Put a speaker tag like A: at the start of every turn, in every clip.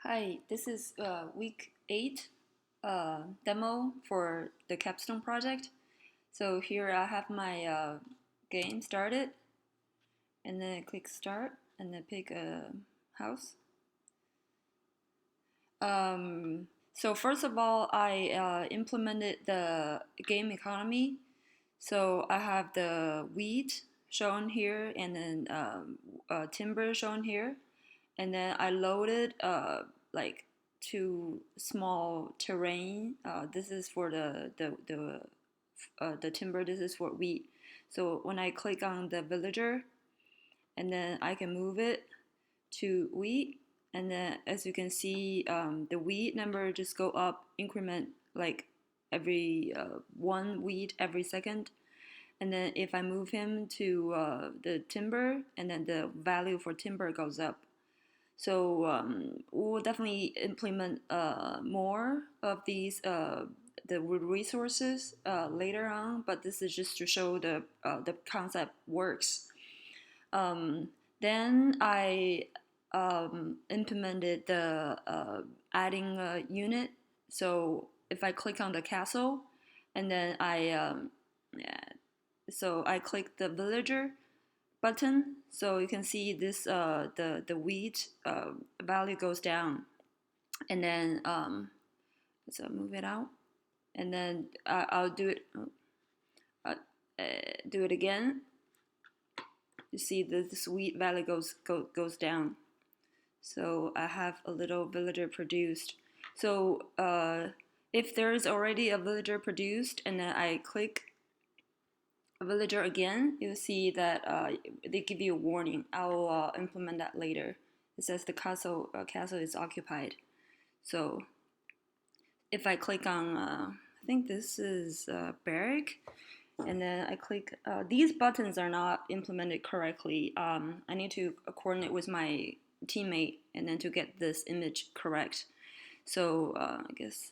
A: Hi, this is week 8 demo for the Capstone project. So here I have my game started, and then I click start, and then pick a house. So first of all, I implemented the game economy. So I have the wheat shown here, and then timber shown here, and then I loaded like two small terrain. This is for the timber. This is for wheat. So when I click on the villager, and then I can move it to wheat, and then as you can see, the wheat number just go up increment like every one wheat every second. And then if I move him to the timber, and then the value for timber goes up. So we'll definitely implement more of these the resources later on. But this is just to show the concept works. Then I implemented the adding a unit. So if I click on the castle, and then yeah, so I click the villager button, so you can see this the wheat value goes down, and then let's move it out, and then I'll do it uh, do it again. You see the wheat value goes down. So I have a little villager produced. So if there is already a villager produced, and then I click a villager again, you'll see that they give you a warning. I'll implement that later. It says the castle is occupied. So if I click on, I think this is barrack, and then I click, these buttons are not implemented correctly. I need to coordinate with my teammate, and then to get this image correct. So I guess,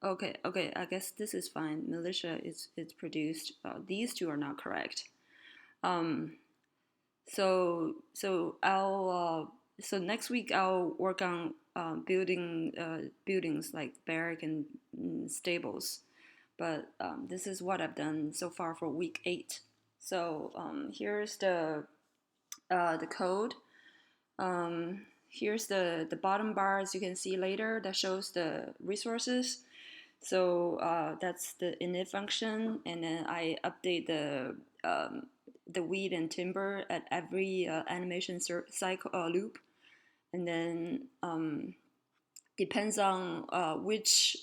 A: okay, I guess this is fine. Militia is produced. These two are not correct. So I'll so next week I'll work on buildings like barrack and stables. But this is what I've done so far for week 8. So here's the code. Here's the bottom bar, as you can see later, that shows the resources. So that's the init function, and then I update the wheat and timber at every animation cycle loop, and then depends on which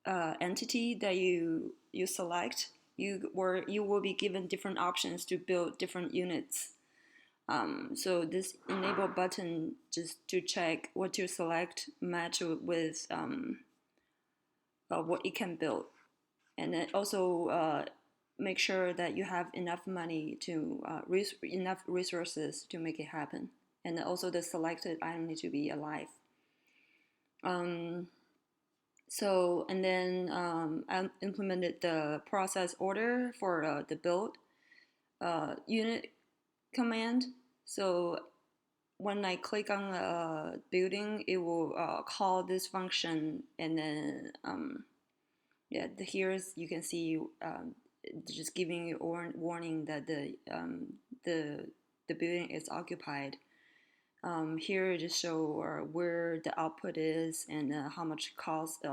A: entity that you select, you will be given different options to build different units. So this enable button just to check what you select match with what it can build, and then also make sure that you have enough money to enough resources to make it happen, and also the selected item need to be alive. So and then I implemented the process order for the build unit command. So when I click on a building, it will call this function, and then yeah, here's you can see just giving you a warning that the building is occupied. Here just show where the output is, and how much cost,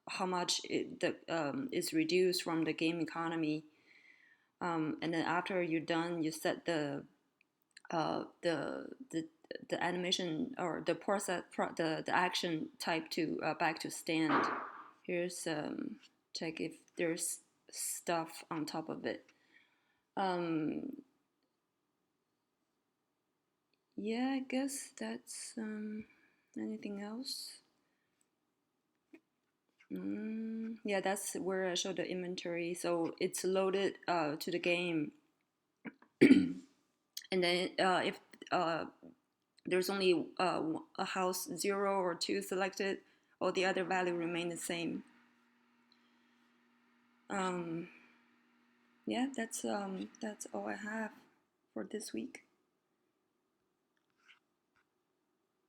A: how much is reduced from the game economy. And then after you're done, you set the animation or the process the action type to back to stand. Here's check if there's stuff on top of it. Yeah, I guess that's anything else. Yeah, that's where I show the inventory. So it's loaded to the game, and then if there's only a house 0 or 2 selected, all the other value remain the same. Yeah, that's all I have for this week.